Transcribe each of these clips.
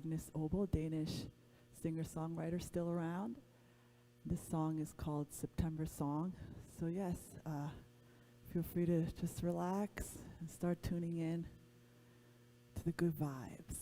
Agnes Obel, Danish singer-songwriter, still around. This song is called September Song. So yes, feel free to just relax and start tuning in to the good vibes.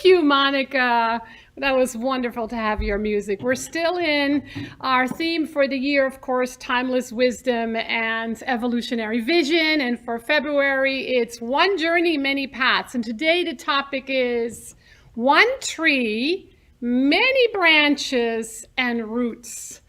Thank you, Monica. That was wonderful to have your music. We're still in our theme for the year, of course, timeless wisdom and evolutionary vision. And for February, it's one journey, many paths. And today the topic is one tree, many branches and roots.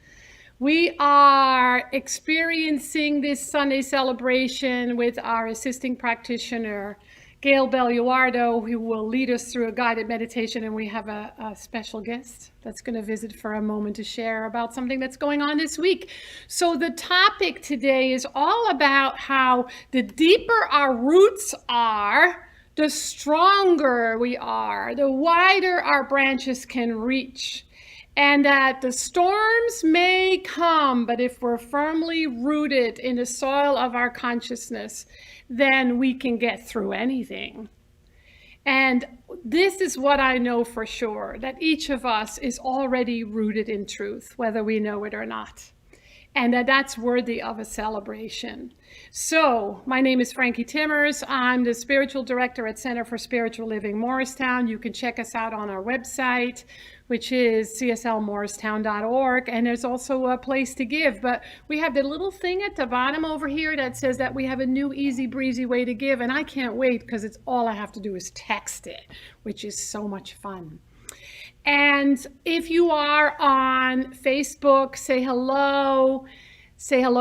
We are experiencing this Sunday celebration with our assisting practitioner, Gail Belluardo, who will lead us through a guided meditation, and we have a special guest that's going to visit for a moment to share about something that's going on this week. So the topic today is all about how the deeper our roots are, the stronger we are, the wider our branches can reach. And that the storms may come, but if we're firmly rooted in the soil of our consciousness, then we can get through anything. And this is what I know for sure, that each of us is already rooted in truth, whether we know it or not. And that's worthy of a celebration. So, my name is Frankie Timmers. I'm the spiritual director at Center for Spiritual Living Morristown. You can check us out on our website, which is cslmorristown.org, and there's also a place to give. But we have the little thing at the bottom over here that says that we have a new easy breezy way to give, and I can't wait because it's all I have to do is text it, which is so much fun. And if you are on Facebook, say hello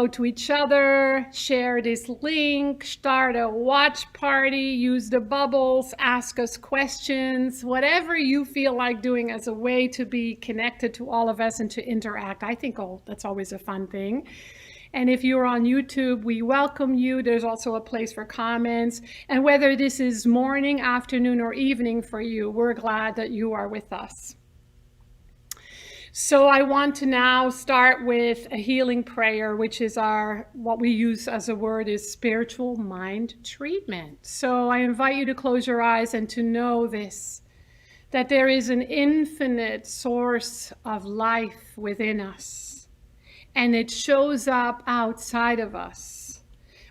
to each other, share this link, start a watch party, use the bubbles, ask us questions, whatever you feel like doing as a way to be connected to all of us and to interact. I think that's always a fun thing. And if you're on YouTube, we welcome you. There's also a place for comments. And whether this is morning, afternoon, or evening for you, we're glad that you are with us. So I want to now start with a healing prayer, which is what we use as a word is spiritual mind treatment. So I invite you to close your eyes and to know this, that there is an infinite source of life within us, and it shows up outside of us.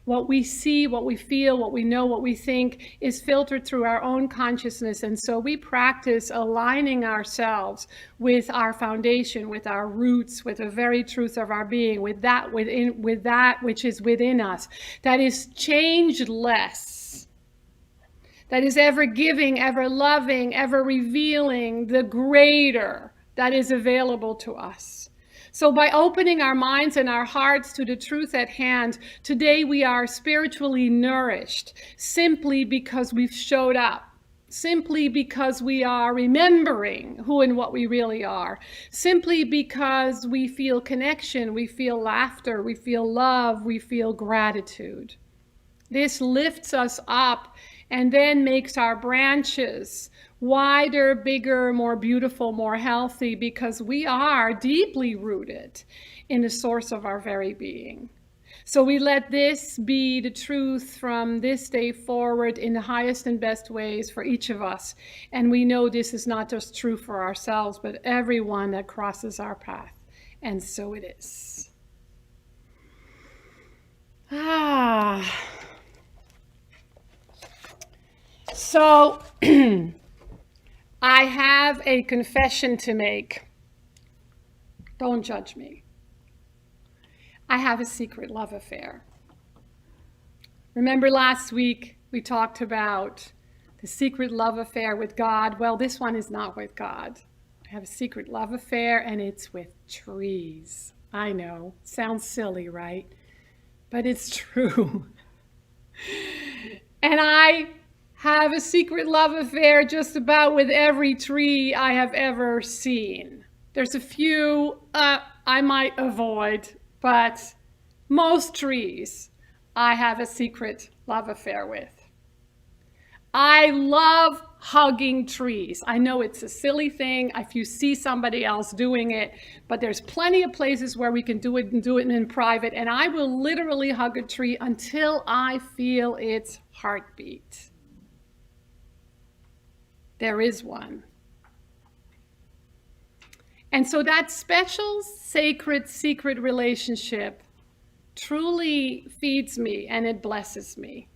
What we see, what we feel, what we know, what we think is filtered through our own consciousness. And so we practice aligning ourselves with our foundation, with our roots, with the very truth of our being, with that which is within us, that is changeless, that is ever giving, ever loving, ever revealing, the greater that is available to us. So by opening our minds and our hearts to the truth at hand, today we are spiritually nourished simply because we've showed up, simply because we are remembering who and what we really are, simply because we feel connection, we feel laughter, we feel love, we feel gratitude. This lifts us up and then makes our branches wider, bigger, more beautiful, more healthy, because we are deeply rooted in the source of our very being. So we let this be the truth from this day forward in the highest and best ways for each of us. And we know this is not just true for ourselves, but everyone that crosses our path. And so it is. So I have a confession to make. Don't judge me. I have a secret love affair. Remember last week we talked about the secret love affair with God? Well, this one is not with God. I have a secret love affair, and it's with trees. I know, sounds silly, right? But it's true. And I have a secret love affair just about with every tree I have ever seen. There's a few I might avoid, but most trees I have a secret love affair with. I love hugging trees. I know it's a silly thing if you see somebody else doing it, but there's plenty of places where we can do it and do it in private, and I will literally hug a tree until I feel its heartbeat. There is one. And so that special, sacred, secret relationship truly feeds me and it blesses me.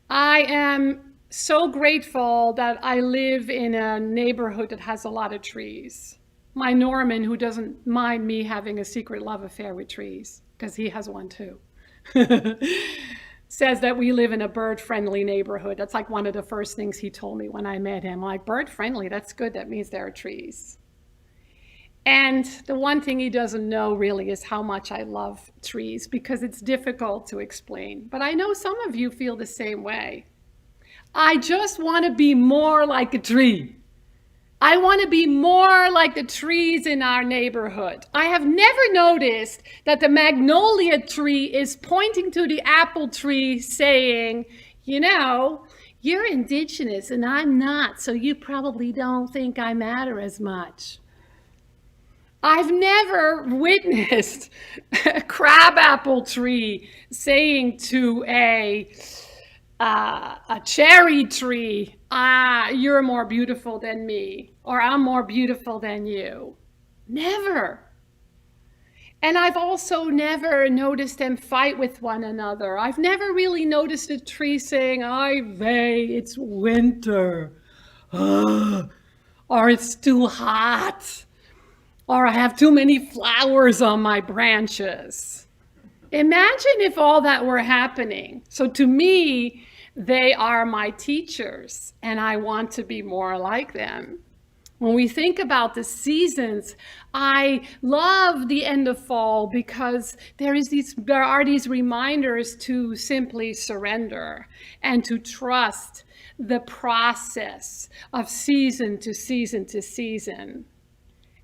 I am so grateful that I live in a neighborhood that has a lot of trees. My Norman, who doesn't mind me having a secret love affair with trees, because he has one too, says that we live in a bird-friendly neighborhood. That's like one of the first things he told me when I met him. Like, bird-friendly, that's good. That means there are trees. And the one thing he doesn't know really is how much I love trees, because it's difficult to explain. But I know some of you feel the same way. I just want to be more like a tree. I want to be more like the trees in our neighborhood. I have never noticed that the magnolia tree is pointing to the apple tree saying, you know, you're indigenous and I'm not, so you probably don't think I matter as much. I've never witnessed a crabapple tree saying to a cherry tree, you're more beautiful than me, or I'm more beautiful than you. Never. And I've also never noticed them fight with one another. I've never really noticed a tree saying, "I vey, it's winter," or "It's too hot," or "I have too many flowers on my branches." Imagine if all that were happening. So to me, they are my teachers, and I want to be more like them. When we think about the seasons, I love the end of fall because there are these reminders to simply surrender and to trust the process of season to season to season.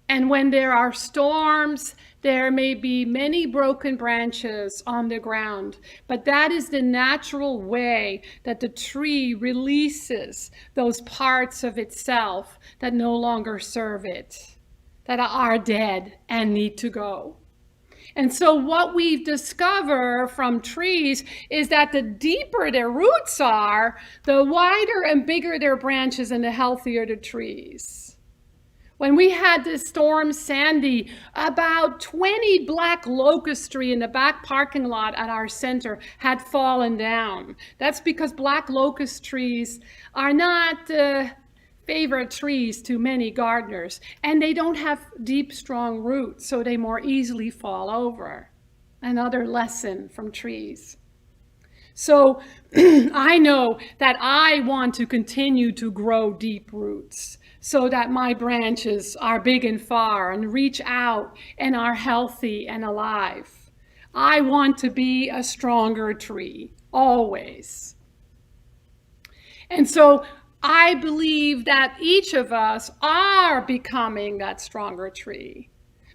And when there are storms, there may be many broken branches on the ground, but that is the natural way that the tree releases those parts of itself that no longer serve it, that are dead and need to go. And so what we discover from trees is that the deeper their roots are, the wider and bigger their branches and the healthier the trees. When we had this storm Sandy, about 20 black locust tree in the back parking lot at our center had fallen down. That's because black locust trees are not favorite trees to many gardeners, and they don't have deep, strong roots, so they more easily fall over. Another lesson from trees. So I know that I want to continue to grow deep roots so that my branches are big and far and reach out and are healthy and alive. I want to be a stronger tree, always. And so I believe that each of us are becoming that stronger tree.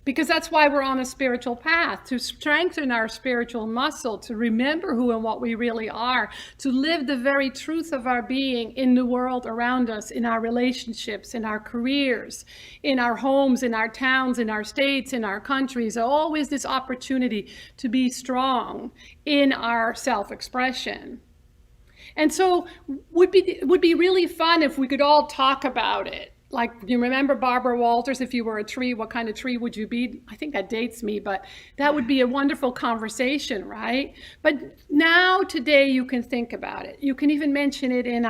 Because that's why we're on a spiritual path, to strengthen our spiritual muscle, to remember who and what we really are, to live the very truth of our being in the world around us, in our relationships, in our careers, in our homes, in our towns, in our states, in our countries. Always this opportunity to be strong in our self-expression. And so would be really fun if we could all talk about it. Like, you remember Barbara Walters, if you were a tree, what kind of tree would you be? I think that dates me, but that would be a wonderful conversation, right? But now, today, you can think about it. You can even mention it in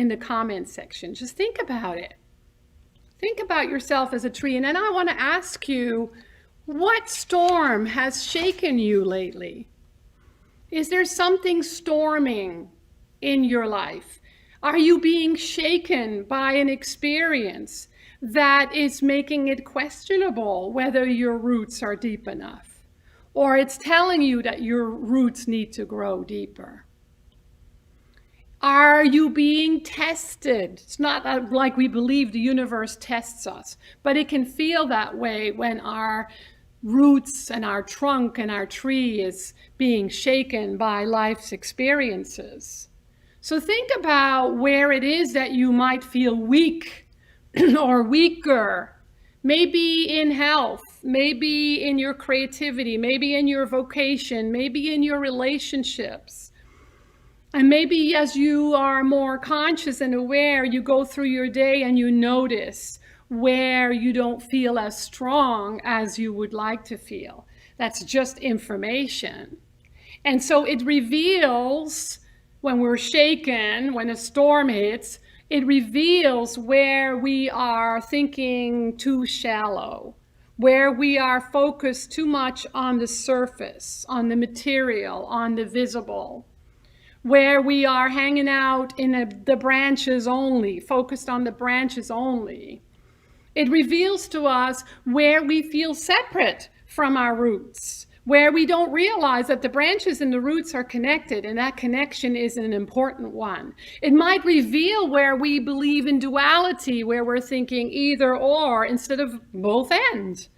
the comments section. Just think about it. Think about yourself as a tree. And then I want to ask you, what storm has shaken you lately? Is there something storming in your life? Are you being shaken by an experience that is making it questionable whether your roots are deep enough? Or it's telling you that your roots need to grow deeper? Are you being tested? It's not like we believe the universe tests us, but it can feel that way when our roots and our trunk and our tree is being shaken by life's experiences. So think about where it is that you might feel weak or weaker, maybe in health, maybe in your creativity, maybe in your vocation, maybe in your relationships. And maybe as you are more conscious and aware, you go through your day and you notice where you don't feel as strong as you would like to feel. That's just information. And so it reveals when we're shaken, when a storm hits, it reveals where we are thinking too shallow, where we are focused too much on the surface, on the material, on the visible, where we are hanging out in the branches only, focused on the branches only. It reveals to us where we feel separate from our roots, where we don't realize that the branches and the roots are connected, and that connection is an important one. It might reveal where we believe in duality, where we're thinking either or instead of both ends.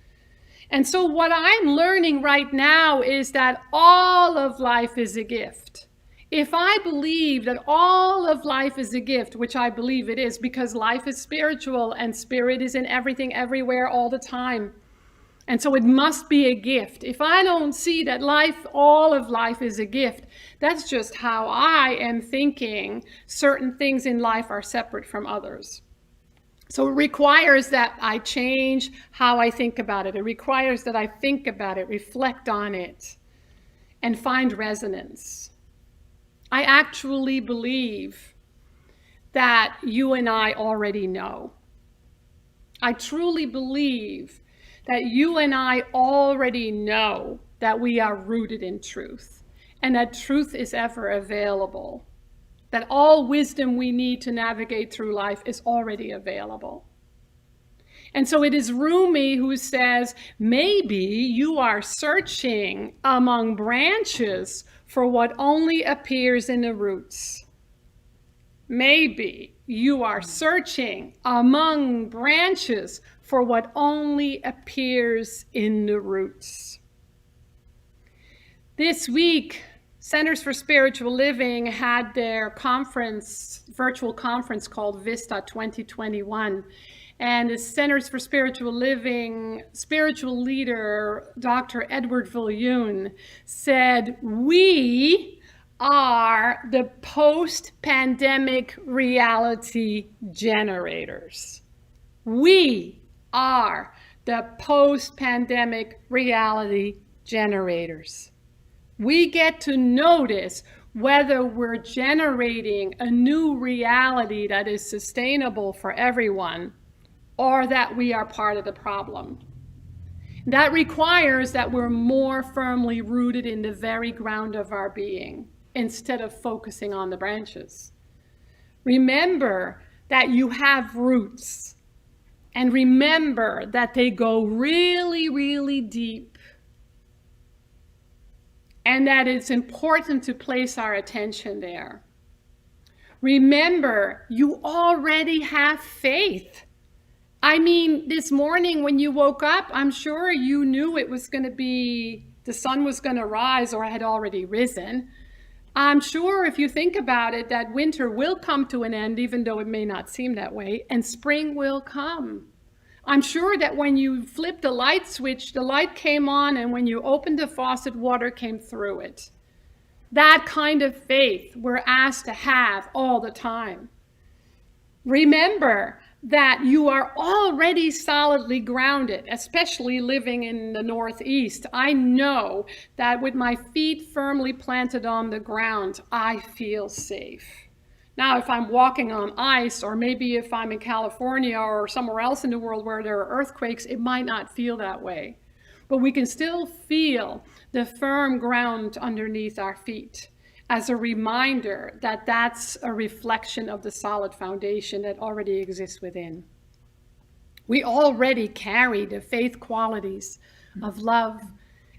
And so what I'm learning right now is that all of life is a gift. If I believe that all of life is a gift, which I believe it is, because life is spiritual and spirit is in everything, everywhere, all the time. And so it must be a gift. If I don't see that life, all of life is a gift, that's just how I am thinking certain things in life are separate from others. So it requires that I change how I think about it. It requires that I think about it, reflect on it, and find resonance. I actually believe that you and I already know. I truly believe that you and I already know that we are rooted in truth, and that truth is ever available, that all wisdom we need to navigate through life is already available. And so it is Rumi who says, maybe you are searching among branches for what only appears in the roots. Maybe you are searching among branches for what only appears in the roots. This week, Centers for Spiritual Living had their conference, virtual conference called Vista 2021. And the Centers for Spiritual Living spiritual leader, Dr. Edward Viljoen, said, we are the post-pandemic reality generators. We are the post-pandemic reality generators. We get to notice whether we're generating a new reality that is sustainable for everyone, or that we are part of the problem. That requires that we're more firmly rooted in the very ground of our being, instead of focusing on the branches. Remember that you have roots, and remember that they go really, really deep, and that it's important to place our attention there. Remember, you already have faith. I mean, this morning when you woke up, I'm sure you knew it was going to be, the sun was going to rise or had already risen. I'm sure if you think about it, that winter will come to an end, even though it may not seem that way, and spring will come. I'm sure that when you flipped the light switch, the light came on, and when you opened the faucet, water came through it. That kind of faith we're asked to have all the time. Remember that you are already solidly grounded, especially living in the Northeast. I know that with my feet firmly planted on the ground, I feel safe. Now, if I'm walking on ice, or maybe if I'm in California or somewhere else in the world where there are earthquakes, it might not feel that way. But we can still feel the firm ground underneath our feet, as a reminder that that's a reflection of the solid foundation that already exists within. We already carry the faith qualities of love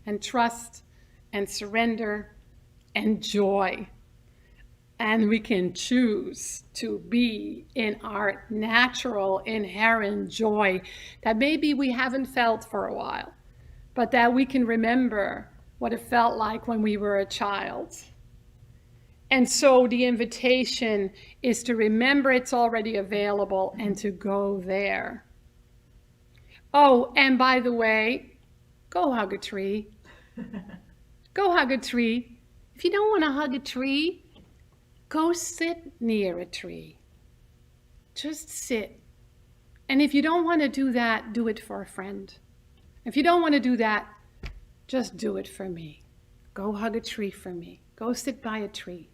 and trust and surrender and joy. And we can choose to be in our natural, inherent joy that maybe we haven't felt for a while, but that we can remember what it felt like when we were a child. And so the invitation is to remember it's already available and to go there. Oh, and by the way, go hug a tree. Go hug a tree. If you don't want to hug a tree, go sit near a tree. Just sit. And if you don't want to do that, do it for a friend. If you don't want to do that, just do it for me. Go hug a tree for me. Go sit by a tree.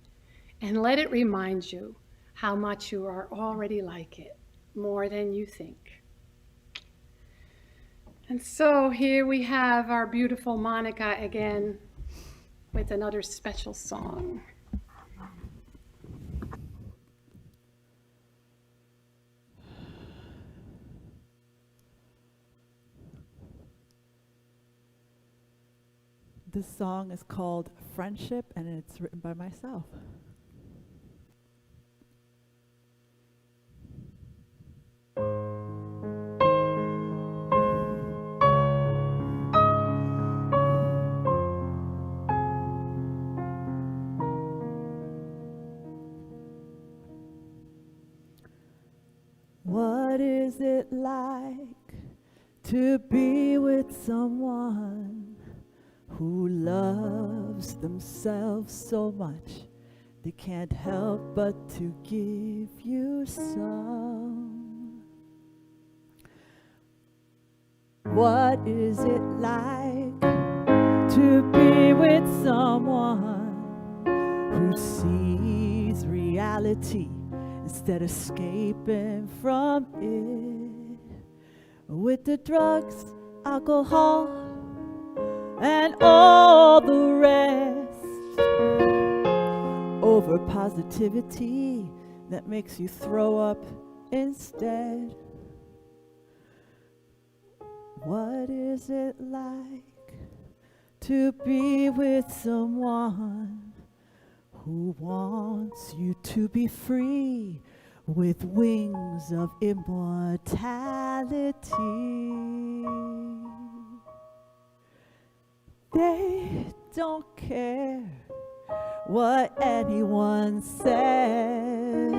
and let it remind you how much you are already like it, more than you think. And so here we have our beautiful Monica again with another special song. This song is called Friendship, and it's written by myself. What is it like to be with someone who loves themselves so much they can't help but to give you some? What is it like to be with someone who sees reality instead of escaping from it with the drugs, alcohol, and all the rest, over positivity that makes you throw up instead? What is it like to be with someone who wants you to be free with wings of immortality? They don't care what anyone says.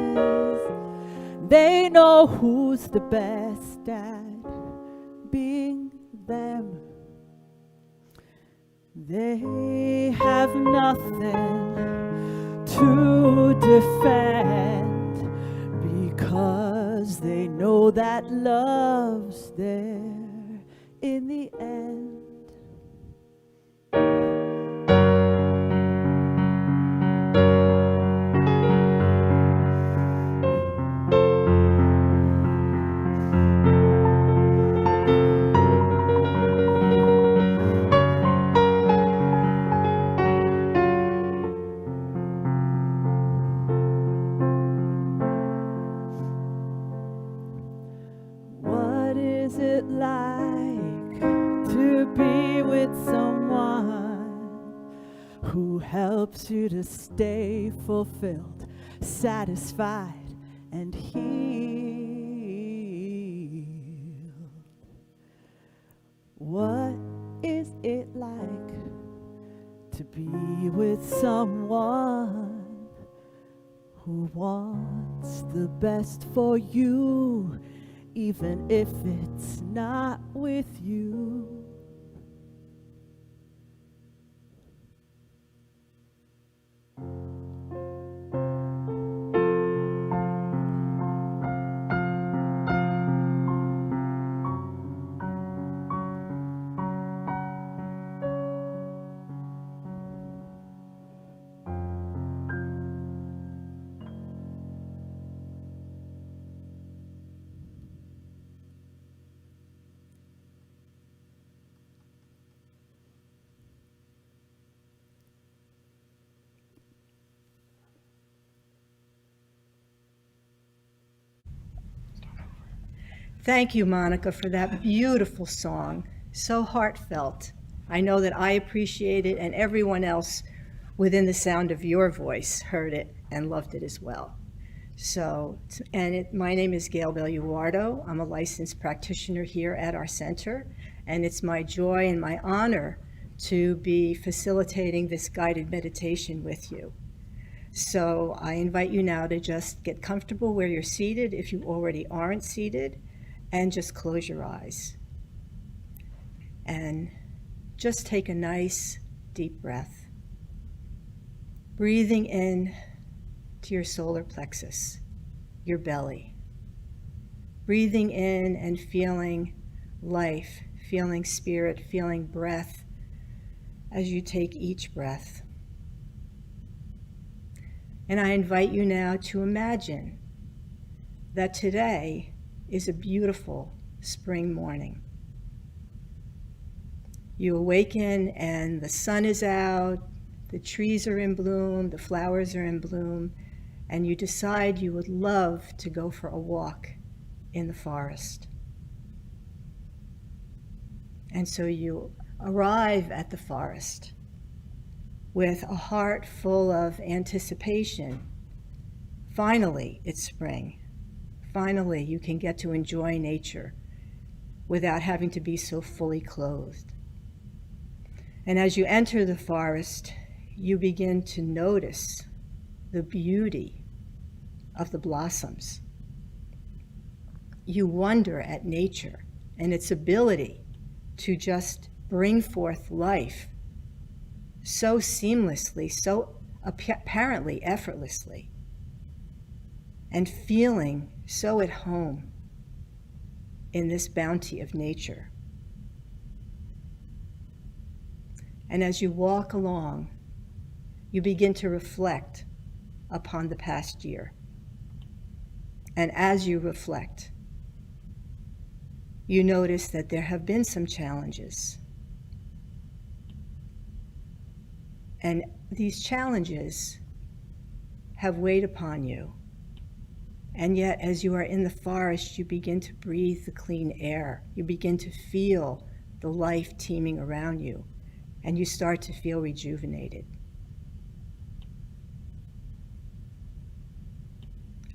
They know who's the best at being them. They have nothing to defend because they know that love's there in the end. Helps you to stay fulfilled, satisfied, and healed. What is it like to be with someone who wants the best for you, even if it's not with you? Thank you, Monica, for that beautiful song. So heartfelt. I know that I appreciate it, and everyone else within the sound of your voice heard it and loved it as well. My name is Gail Belluardo. I'm a licensed practitioner here at our center, and it's my joy and my honor to be facilitating this guided meditation with you. So I invite you now to just get comfortable where you're seated if you already aren't seated, and just close your eyes. And just take a nice deep breath. Breathing in to your solar plexus, your belly. Breathing in and feeling life, feeling spirit, feeling breath as you take each breath. And I invite you now to imagine that today is a beautiful spring morning. You awaken and the sun is out, the trees are in bloom, the flowers are in bloom, and you decide you would love to go for a walk in the forest. And so you arrive at the forest with a heart full of anticipation. Finally, it's spring. Finally, you can get to enjoy nature without having to be so fully clothed. And as you enter the forest, you begin to notice the beauty of the blossoms. You wonder at nature and its ability to just bring forth life so seamlessly, so apparently effortlessly, and feeling so at home in this bounty of nature. And as you walk along, you begin to reflect upon the past year. And as you reflect, you notice that there have been some challenges. And these challenges have weighed upon you. And yet, as you are in the forest, you begin to breathe the clean air. You begin to feel the life teeming around you, and you start to feel rejuvenated.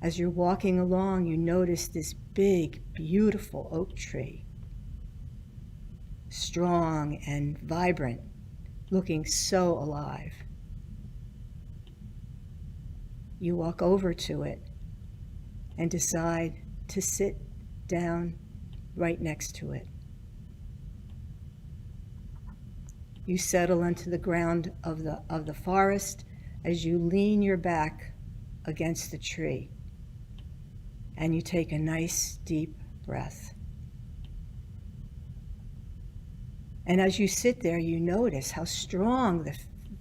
As you're walking along, you notice this big, beautiful oak tree, strong and vibrant, looking so alive. You walk over to it and decide to sit down right next to it. You settle onto the ground of the forest as you lean your back against the tree, and you take a nice deep breath. And as you sit there, you notice how strong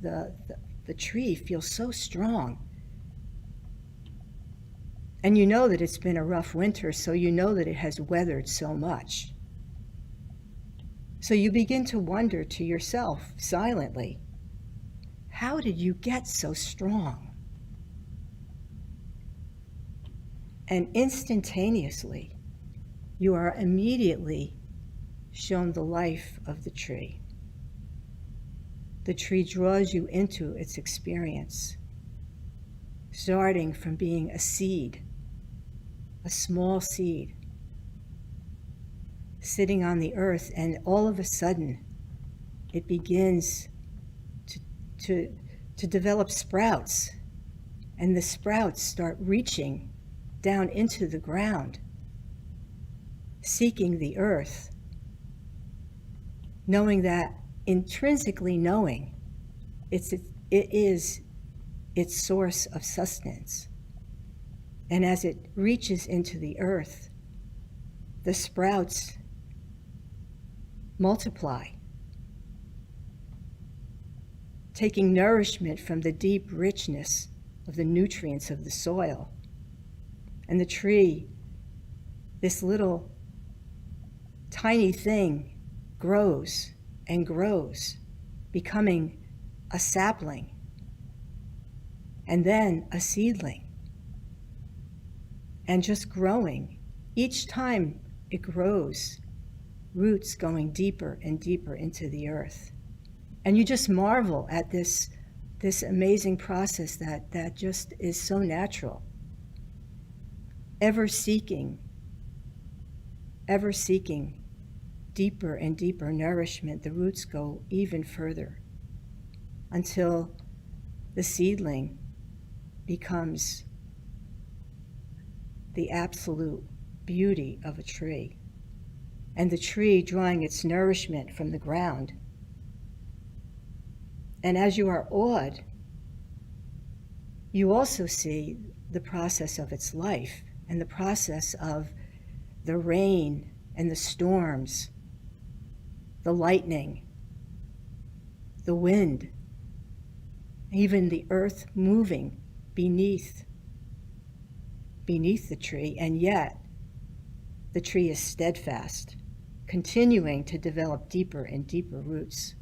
the tree feels, so strong. And you know that it's been a rough winter, so you know that it has weathered so much. So you begin to wonder to yourself silently, how did you get so strong? And instantaneously, you are immediately shown the life of the tree. The tree draws you into its experience, starting from being a seed, a small seed, sitting on the earth, and all of a sudden, it begins to develop sprouts, and the sprouts start reaching down into the ground, seeking the earth, knowing that, intrinsically knowing, it is its source of sustenance. And as it reaches into the earth, the sprouts multiply, taking nourishment from the deep richness of the nutrients of the soil. And the tree, this little tiny thing, grows and grows, becoming a sapling, and then a seedling, and just growing. Each time it grows, roots going deeper and deeper into the earth. And you just marvel at this amazing process that just is so natural. Ever seeking deeper and deeper nourishment, the roots go even further until the seedling becomes the absolute beauty of a tree. And the tree drawing its nourishment from the ground. And as you are awed, you also see the process of its life and the process of the rain and the storms, the lightning, the wind, even the earth moving beneath the tree, and yet the tree is steadfast, continuing to develop deeper and deeper roots,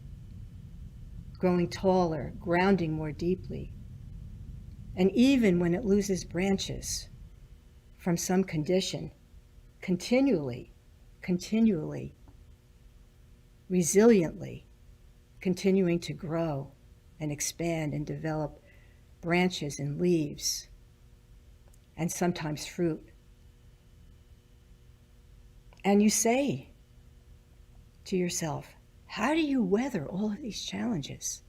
growing taller, grounding more deeply. And even when it loses branches from some condition, continually, resiliently, continuing to grow and expand and develop branches and leaves, and sometimes fruit. And you say to yourself, how do you weather all of these challenges?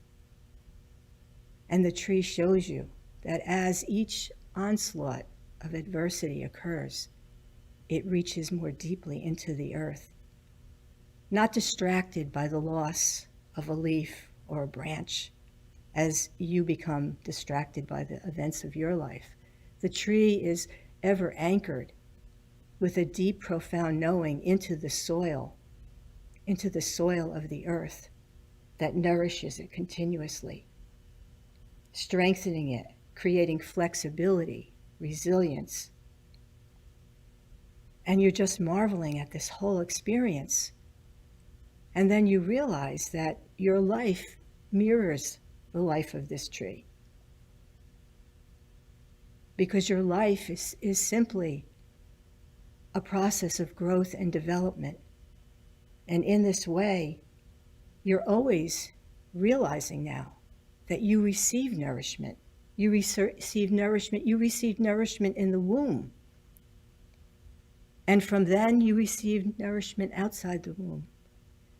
And the tree shows you that as each onslaught of adversity occurs, it reaches more deeply into the earth, not distracted by the loss of a leaf or a branch as you become distracted by the events of your life. The tree is ever anchored with a deep, profound knowing into the soil of the earth that nourishes it continuously, strengthening it, creating flexibility, resilience. And you're just marveling at this whole experience. And then you realize that your life mirrors the life of this tree. Because your life is simply a process of growth and development. And in this way, you're always realizing now that you receive nourishment. You receive nourishment in the womb. And from then you receive nourishment outside the womb.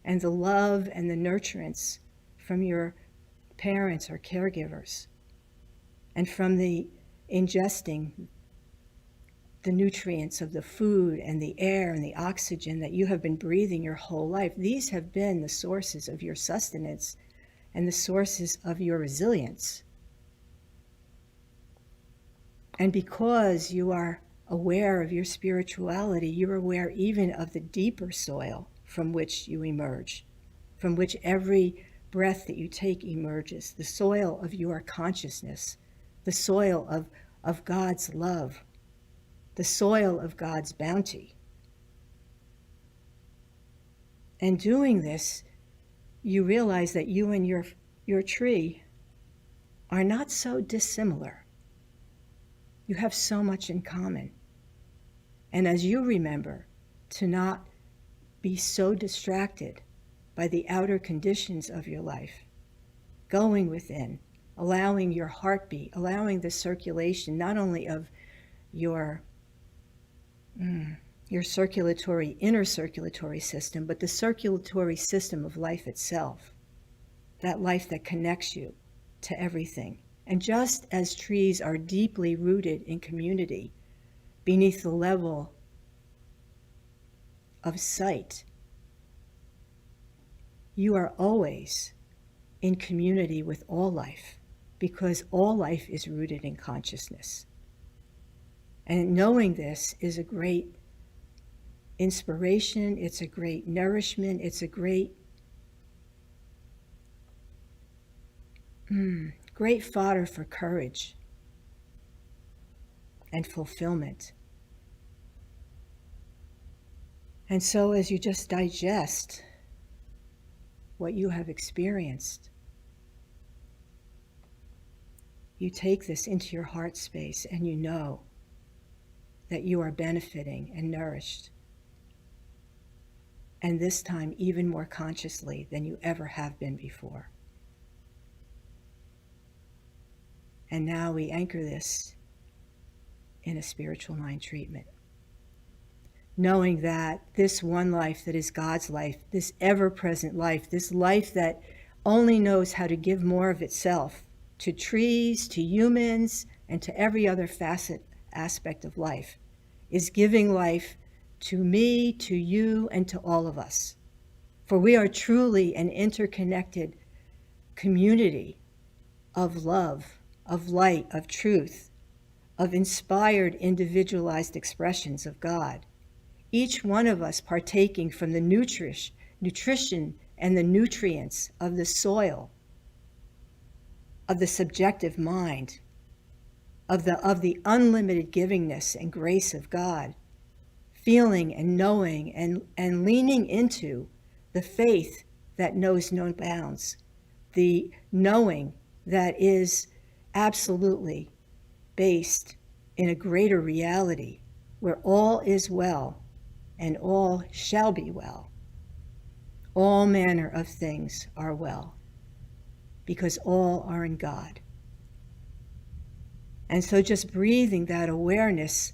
And the love and the nurturance from your parents or caregivers. And from the ingesting the nutrients of the food and the air and the oxygen that you have been breathing your whole life. These have been the sources of your sustenance and the sources of your resilience. And because you are aware of your spirituality, you're aware even of the deeper soil from which you emerge, from which every breath that you take emerges, the soil of your consciousness, the soil of God's love, the soil of God's bounty. And doing this, you realize that you and your tree are not so dissimilar. You have so much in common. And as you remember to not be so distracted by the outer conditions of your life, going within, allowing your heartbeat, allowing the circulation, not only of your circulatory, inner circulatory system, but the circulatory system of life itself, that life that connects you to everything. And just as trees are deeply rooted in community beneath the level of sight, you are always in community with all life, because all life is rooted in consciousness. And knowing this is a great inspiration, it's a great nourishment, it's a great fodder for courage and fulfillment. And so as you just digest what you have experienced, you take this into your heart space and you know that you are benefiting and nourished. And this time even more consciously than you ever have been before. And now we anchor this in a spiritual mind treatment. Knowing that this one life that is God's life, this ever-present life, this life that only knows how to give more of itself to trees, to humans, and to every other aspect of life, is giving life to me, to you, and to all of us. For we are truly an interconnected community of love, of light, of truth, of inspired, individualized expressions of God. Each one of us partaking from the nutrition and the nutrients of the soil, of the subjective mind, of the unlimited givingness and grace of God, feeling and knowing and leaning into the faith that knows no bounds, the knowing that is absolutely based in a greater reality where all is well and all shall be well. All manner of things are well because all are in God. And so just breathing that awareness,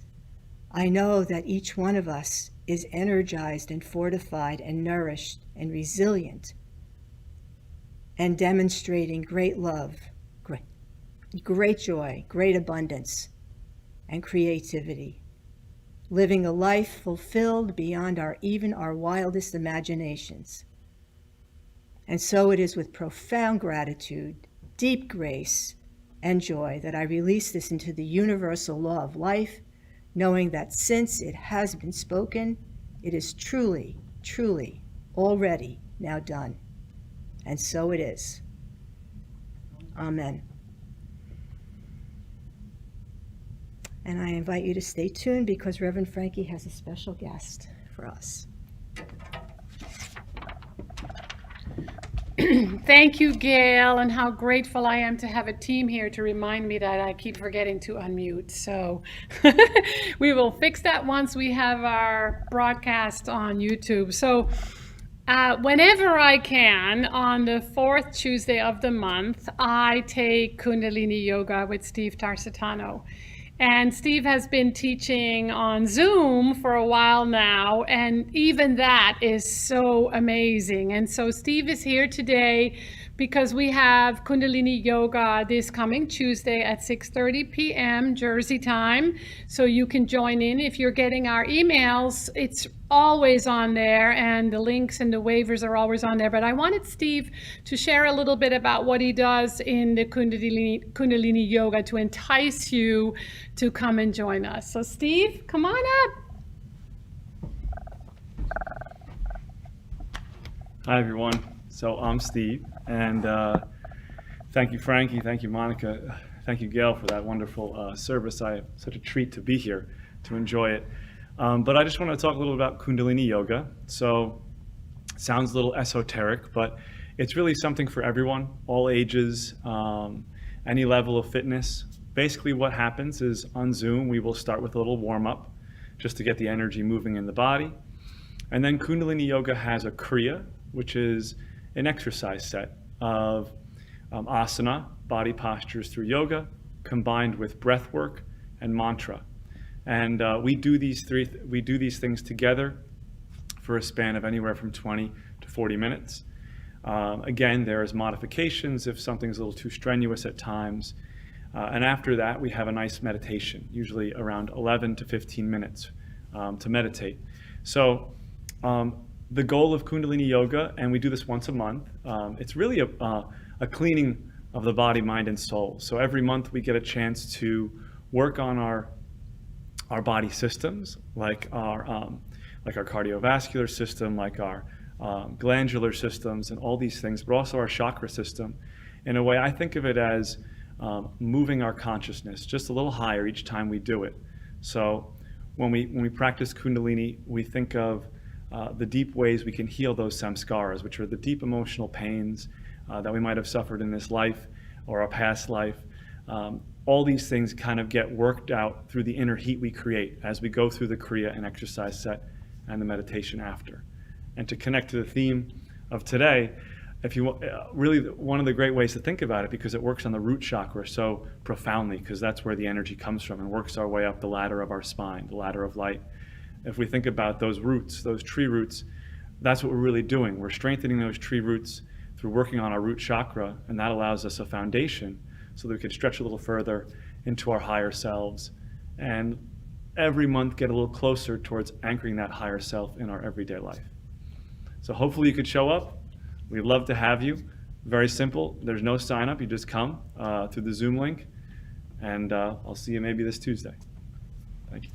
I know that each one of us is energized and fortified and nourished and resilient and demonstrating great love, great joy, great abundance, and creativity, living a life fulfilled beyond even our wildest imaginations. And so it is with profound gratitude, deep grace, and joy that I release this into the universal law of life, knowing that since it has been spoken, it is truly, truly already now done. And so it is. Amen. And I invite you to stay tuned because Reverend Frankie has a special guest for us. Thank you, Gail, and how grateful I am to have a team here to remind me that I keep forgetting to unmute. So we will fix that once we have our broadcast on YouTube. So whenever I can, on the fourth Tuesday of the month, I take Kundalini Yoga with Steve Tarsitano. And Steve has been teaching on Zoom for a while now, and even that is so amazing. And so Steve is here today because we have Kundalini Yoga this coming Tuesday at 6:30 p.m. Jersey time. So you can join in. If you're getting our emails, it's always on there, and the links and the waivers are always on there. But I wanted Steve to share a little bit about what he does in the Kundalini Yoga to entice you to come and join us. So Steve, come on up. Hi, everyone. So I'm Steve, and thank you, Frankie. Thank you, Monica. Thank you, Gail, for that wonderful service. Such a treat to be here, to enjoy it. But I just want to talk a little about Kundalini Yoga. So it sounds a little esoteric, but it's really something for everyone, all ages, any level of fitness. Basically what happens is on Zoom, we will start with a little warm-up just to get the energy moving in the body. And then Kundalini Yoga has a Kriya, which is an exercise set of asana, body postures through yoga, combined with breath work and mantra. And we do these things together for a span of anywhere from 20 to 40 minutes. Again, there's modifications if something's a little too strenuous at times. And after that, we have a nice meditation, usually around 11 to 15 minutes to meditate. So the goal of Kundalini Yoga, and we do this once a month, it's really a cleaning of the body, mind, and soul. So every month we get a chance to work on our body systems, like our cardiovascular system, like our glandular systems, and all these things, but also our chakra system. In a way, I think of it as moving our consciousness just a little higher each time we do it. So when we practice Kundalini, we think of the deep ways we can heal those samskaras, which are the deep emotional pains that we might have suffered in this life or our past life. All these things kind of get worked out through the inner heat we create as we go through the Kriya and exercise set and the meditation after. And to connect to the theme of today, if you really, one of the great ways to think about it, because it works on the root chakra so profoundly, because that's where the energy comes from and works our way up the ladder of our spine, the ladder of light. If we think about those roots, those tree roots, that's what we're really doing. We're strengthening those tree roots through working on our root chakra, and that allows us a foundation so that we can stretch a little further into our higher selves, and every month get a little closer towards anchoring that higher self in our everyday life. So hopefully you could show up. We'd love to have you. Very simple. There's no sign up. You just come through the Zoom link, and I'll see you maybe this Tuesday. Thank you.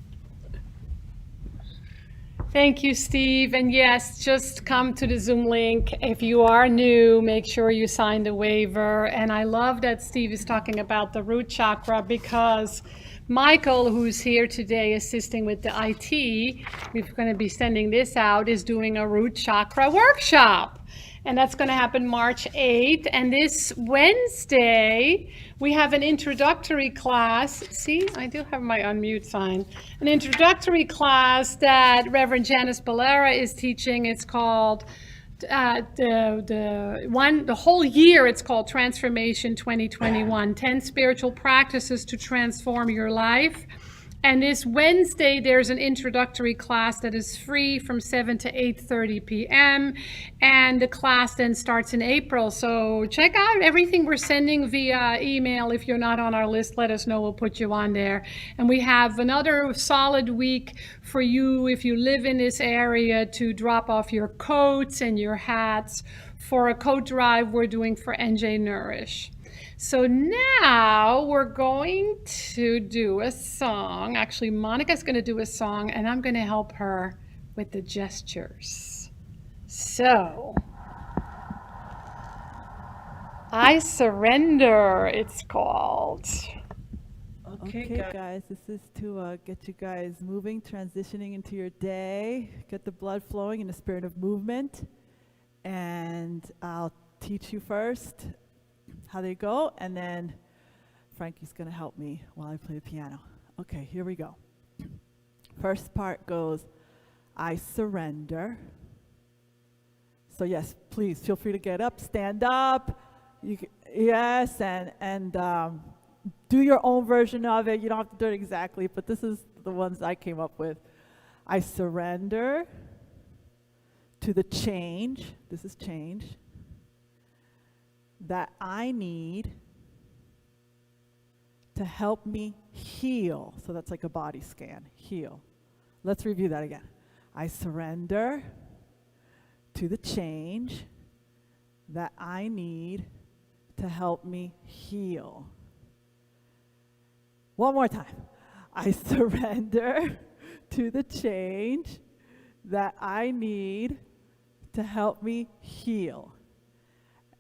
Thank you, Steve. And yes, just come to the Zoom link. If you are new, make sure you sign the waiver. And I love that Steve is talking about the root chakra, because Michael, who's here today assisting with the IT, we're going to be sending this out, is doing a root chakra workshop. And that's going to happen March 8th. And this Wednesday, we have an introductory class. See, I do have my unmute sign. An introductory class that Reverend Janice Bellera is teaching. It's called, the whole year, it's called Transformation 2021, 10 Spiritual Practices to Transform Your Life. And this Wednesday, there's an introductory class that is free from 7 to 8:30 p.m. And the class then starts in April. So check out everything we're sending via email. If you're not on our list, let us know. We'll put you on there. And we have another solid week for you, if you live in this area, to drop off your coats and your hats for a coat drive we're doing for NJ Nourish. So now we're going to do a song. Actually, Monica's going to do a song, and I'm going to help her with the gestures. So, I Surrender, it's called. Okay, guys, this is to get you guys moving, transitioning into your day, get the blood flowing in the spirit of movement. And I'll teach you first how they go, and then Frankie's going to help me while I play the piano. Okay, here we go. First part goes, I surrender. So yes, please feel free to get up, stand up. Yes, and do your own version of it. You don't have to do it exactly, but this is the ones I came up with. I surrender to the change. This is change that I need to help me heal. So that's like a body scan, heal. Let's review that again. I surrender to the change that I need to help me heal. One more time. I surrender to the change that I need to help me heal.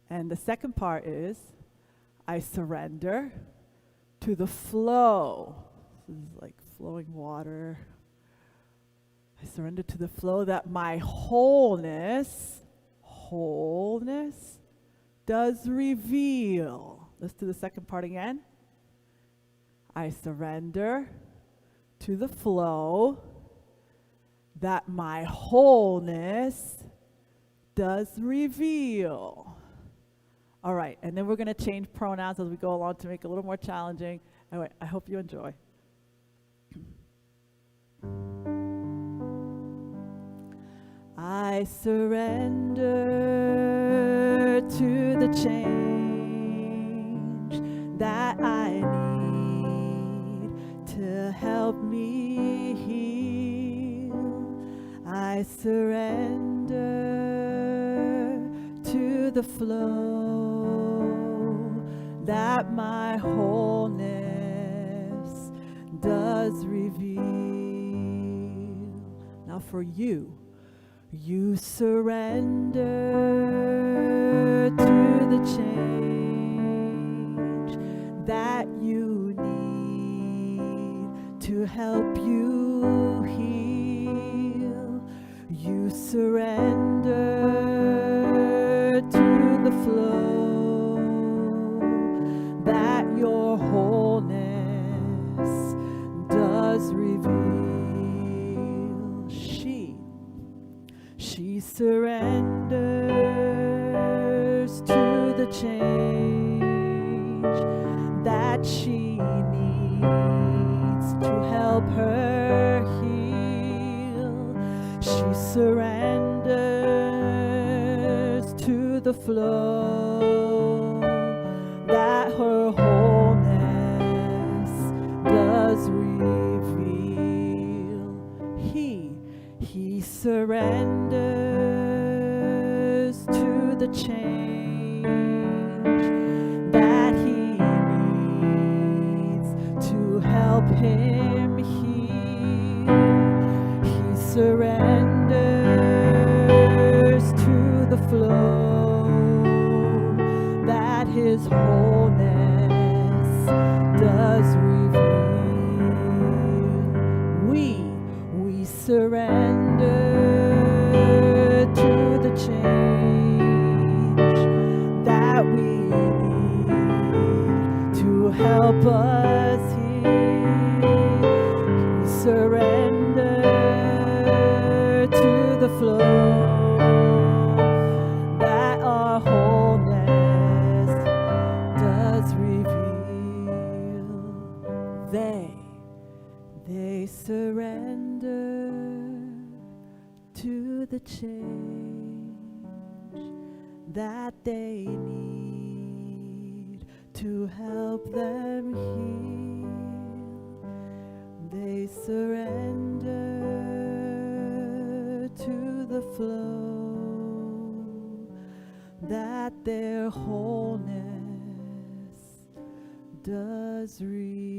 And the second part is, I surrender to the flow. This is like flowing water. I surrender to the flow that my wholeness does reveal. Let's do the second part again. I surrender to the flow that my wholeness does reveal. All right, and then we're going to change pronouns as we go along to make it a little more challenging. Anyway, I hope you enjoy. I surrender to the change that I need to help me heal. I surrender to the flow that my wholeness does reveal. Now for you, you surrender to the change that you need to help you heal. You surrender to the flow that your wholeness does reveal. She surrenders to the change that she needs to help her heal. She surrenders to the flow that her wholeness does reveal. He surrenders to the change that he needs to help him heal. He surrenders His wholeness does reveal. We surrender to the change that we need to help us heal. We surrender to the flow that our wholeness does reveal. They surrender to the change that they need to help them heal. They surrender to the flow that their wholeness does reveal.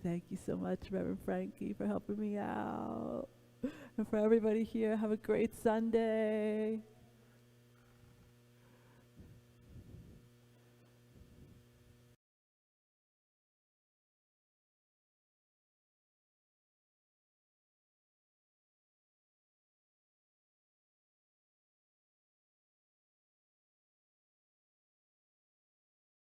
Thank you so much, Reverend Frankie, for helping me out. And for everybody here, have a great Sunday.